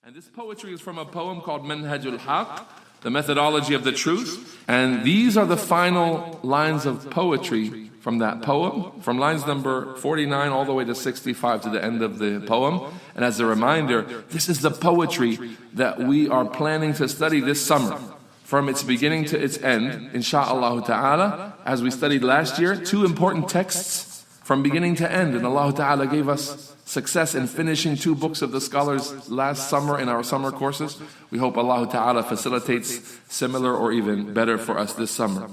And this poetry is from a poem called al-Manhaj, al-Haqq, the methodology of the truth. And these are the final lines of poetry from that poem, from lines number 49 all the way to 65 to the end of the poem. And as a reminder, this is the poetry that we are planning to study this summer, from its beginning to its end, insha'Allah ta'ala. As we studied last year, 2 important texts from beginning to end. And Allah ta'ala gave us success in finishing 2 books of the scholars last summer in our summer courses. We hope Allah ta'ala facilitates similar or even better for us this summer.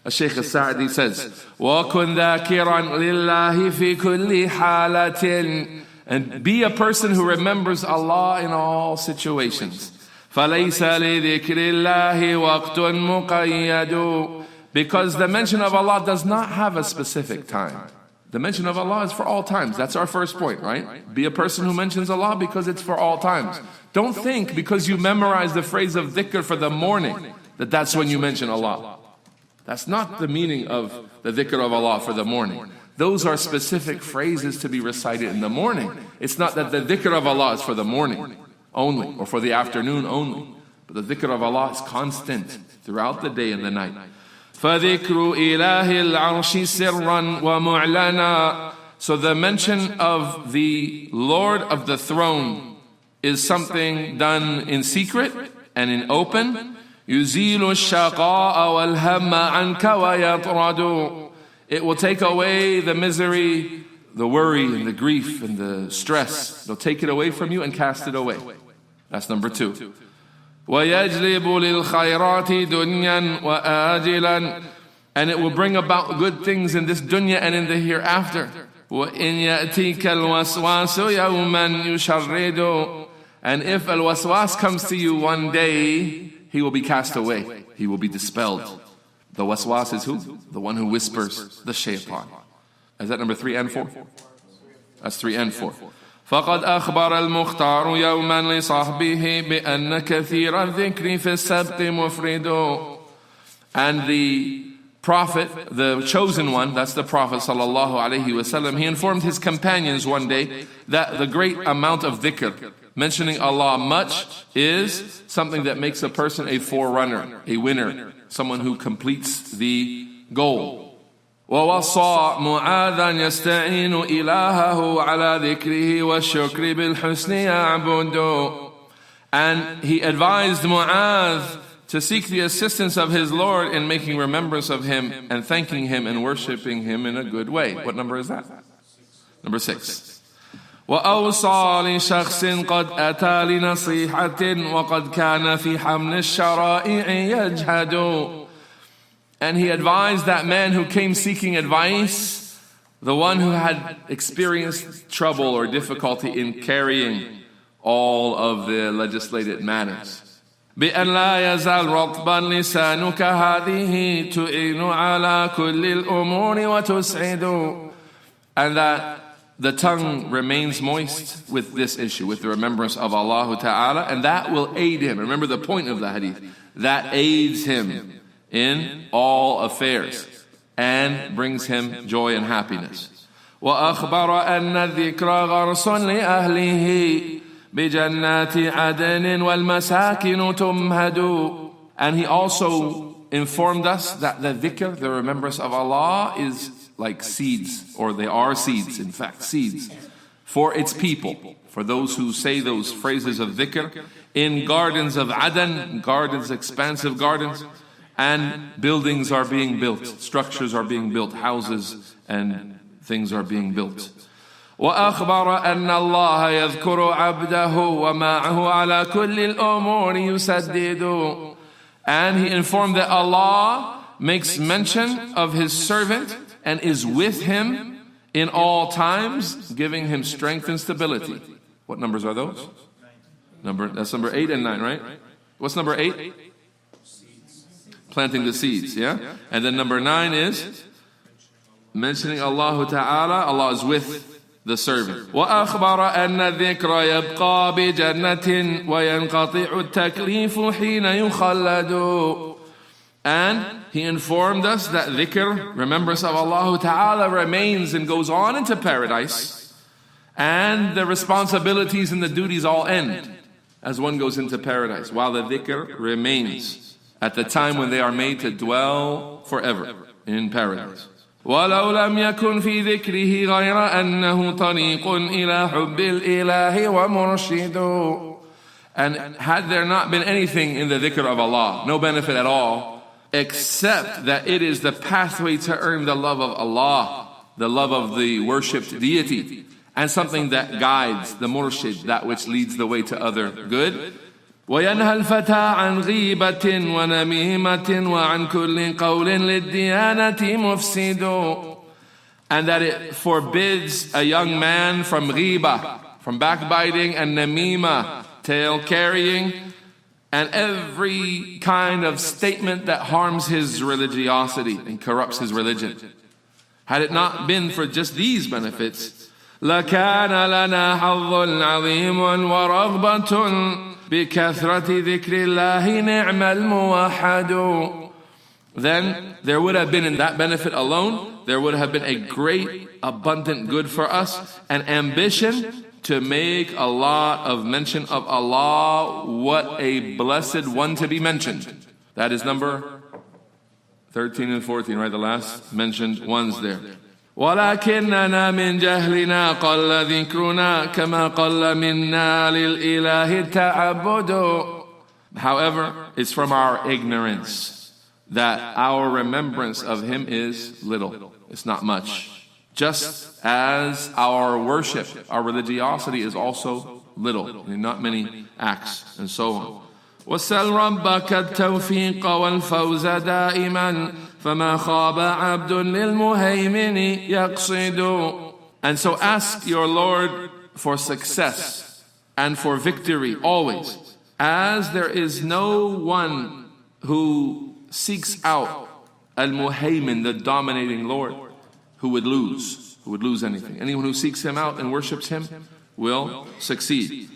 Shaykh al-Sa'di says, وَكُنْ ذَاكِرًا لِلَّهِ فِي كُلِّ حَالَةٍ, and be a person who remembers Allah in all situations. فَلَيْسَ لِذِكْرِ اللَّهِ وَقْتٌ مُقَيَّدٌ, because the mention of Allah does not have a specific time. The mention of Allah is for all times. That's our first point, right? Be a person who mentions Allah because it's for all times. Don't think because you memorize the phrase of dhikr for the morning that that's when you mention Allah. That's not the meaning of the dhikr of Allah for the morning. Those are specific phrases to be recited in the morning. It's not that the dhikr of Allah is for the morning only or for the afternoon only. But the dhikr of Allah is constant throughout the day and the night. فَذِكْرُ إِلَهِ الْعَرْشِ سِرًّا وَمُعْلَنًا. So the mention of the Lord of the throne is something done in secret and in open. يُزِيلُ الشَّقَاءَ وَالْهَمَّ عَنْكَ وَيَطْرَدُ. It will take away the misery, the worry, and the grief, and the stress. It'll take it away from you and cast it away. That's number 2. وَيَجْلِبُ لِلْخَيْرَاتِ دُنْيًا وَآجِلًا, and it will bring about good things in this dunya and in the hereafter. وَإِنْ يَأْتِيكَ الْوَسْوَاسُ يَوْمًا يُشَرِّدُ, and if al-waswas comes to you one day, he will be cast away. He will be dispelled. The waswas is who? The one who whispers, the shaitan. Is that number 3 and 4? That's 3 and 4. فقد أخبر المختار يوما لصحبه بأن كثير الذكر في السبق مفرد. And the Prophet, the chosen one, that's the Prophet sallallahu alaihi wasallam, he informed his companions one day that the great amount of dhikr, mentioning Allah much, is something that makes a person a forerunner, a winner, someone who completes the goal. وَوَصَّى مُعَاذًا يَسْتَعِينُ إِلَهَهُ عَلَى ذِكْرِهِ وَالشُّكْرِ بِالْحُسْنِ يَعْبُدُ. And he advised Mu'adh to seek the assistance of his Lord in making remembrance of Him and thanking Him and worshipping Him in a good way. What number is that? Number 6. وَأَوْصَى لِشَخْصٍ قَدْ أَتَى لِنَصِيحَةٍ وَقَدْ كَانَ فِي حَمْلِ الشَّرَائِعِ يَجْهَدُ. And he advised that man who came seeking advice, the one who had experienced trouble or difficulty in carrying all of the legislated matters. بِأَنْ لَا يَزَالْ رَطْبًا لِسَانُكَ هَذِهِ تُعِينُ عَلَى كُلِّ الْأُمُورِ وَتُسْعِدُ. And that the tongue remains moist with this issue, with the remembrance of Allah Ta'ala, and that will aid him. Remember the point of the hadith. That aids him in all affairs and brings him joy and happiness. وَأَخْبَرَ أَنَّ الذِّكْرَ غَرْسٌ لِأَهْلِهِ بِجَنَّاتِ عَدْنٍ وَالْمَسَاكِنُ تُمْهَدُ. And he also informed us that the dhikr, the remembrance of Allah, is like seeds, or they are seeds, in fact, seeds, for its people, for those who say those phrases of dhikr, in gardens of Adan, gardens, expansive gardens, and buildings are being built, structures are being built, houses and things are being built. وَأَخْبَرَ أَنَّ اللَّهَ يَذْكُرُ عَبْدَهُ وَمَعَهُ عَلَى كُلِّ الْأُمُورِ يُسَدِّدُ. And he informed that Allah makes mention of His servant and is with him in all times, giving him strength and stability. What numbers are those? That's number 8 and 9, right? What's number 8? Planting the seeds, yeah? And then number 9 is mentioning Allah Ta'ala. Allah is with the servant. وَأَخْبَرَ أَنَّ الذِّكْرَ يَبْقَى بِجَنَّةٍ وَيَنْقَطِعُ التَّكْلِيفُ حِينَ يُخَلَّدُ. And he informed us that dhikr, remembrance of Allah Ta'ala, remains and goes on into paradise, and the responsibilities and the duties all end. as one goes into paradise, while the dhikr remains at the time when they are made to dwell forever in paradise. وَلَوْ لَمْ يَكُنْ فِي ذِكْرِهِ غَيْرَ أَنَّهُ طَرِيقٌ إِلَى حُبِّ الْإِلَهِ وَمُرْشِدٌ. And had there not been anything in the dhikr of Allah, no benefit at all, except that it is the pathway to earn the love of Allah, the love of the worshipped deity, and something that guides the murshid, that which leads the way to other good. وَيَنْهَى الْفَتَى عَنْ غِيبَةٍ وَنَمِيمَةٍ وَعَنْ كُلِّ قَوْلٍ لِلدِّيَانَةِ مُفْسِدٌ. And that it forbids a young man from ghibah, from backbiting and namima, tale carrying, and every kind of statement that harms his religiosity and corrupts his religion. Had it not been for just these benefits, لَكَانَ لَنَا حَظٌّ عَظِيمٌ وَرَغْبَةٌ بِكَثْرَةِ ذِكْرِ اللَّهِ نِعْمَ الْمُوَحَّدُ. Then there would have been in that benefit alone, there would have been a great abundant good for us, an ambition to make a lot of mention of Allah. What a blessed one to be mentioned. That is number 13 and 14, right? The last mentioned ones there. وَلَكِنَّنَا مِنْ جَهْلِنَا قَلَّ ذِكْرُنَا كَمَا قَلَّ مِنَّا لِلْإِلَهِ التَّعَبُّدُ. However, it's from our ignorance that our remembrance of Him is little. It's not much. Just as our worship, our religiosity is also little, not many acts, and so on. وَسَلْ رَبَّكَ التَّوْفِيقَ وَالْفَوْزَ دَائِمًا فَمَا خَابَ عَبْدٌ لِلْمُهَيْمِنِ يَقْصِدُ. And so ask your Lord for success and for victory always, as there is no one who seeks out al-Muhaymin, the dominating Lord, who would lose anything. Anyone who seeks Him out and worships Him will succeed.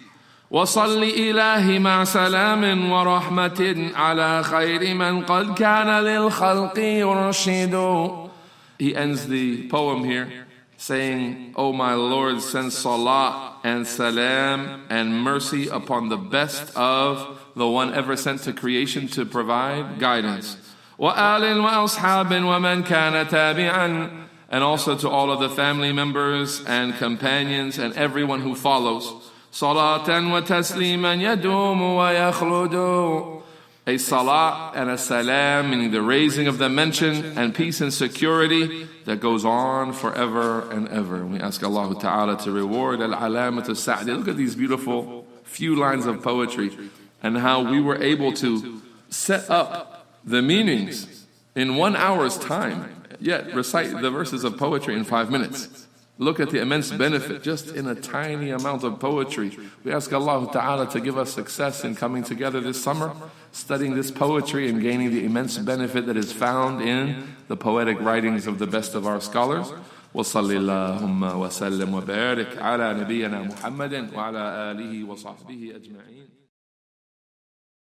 وَصَلِّ إِلَهِ مَعْ سَلَامٍ وَرَحْمَةٍ عَلَى خَيْرِ مَنْ قَدْ كَانَ لِلْخَلْقِ يُرْشِدُ. He ends the poem here saying, "O my Lord, send salat and salam and mercy upon the best of the one ever sent to creation to provide guidance. وَآلٍ وَأَصْحَابٍ وَمَنْ كَانَ تَابِعًا." And also to all of the family members and companions and everyone who follows. صَلَاةً وَتَسْلِيمًا يَدُومُ وَيَخْلُدُ. A salat and a salam, meaning the raising of the mention, and peace and security that goes on forever and ever. And we ask Allah Ta'ala to reward al-alamat al-sa'di. Look at these beautiful few lines of poetry and how we were able to set up the meanings in 1 hour's time, yet recite the verses of poetry in 5 minutes. Look at the immense benefit just in a tiny amount of poetry. We ask Allah Ta'ala to give us success in coming together this summer, studying this poetry and gaining the immense benefit that is found in the poetic writings of the best of our scholars. وَصَلِّ اللَّهُمَّ وَسَلِّمْ وَبَارِكْ عَلَى نَبِيِّنَا مُحَمَّدٍ وَعَلَى آلِهِ وَصَحْبِهِ أَجْمَعِينَ.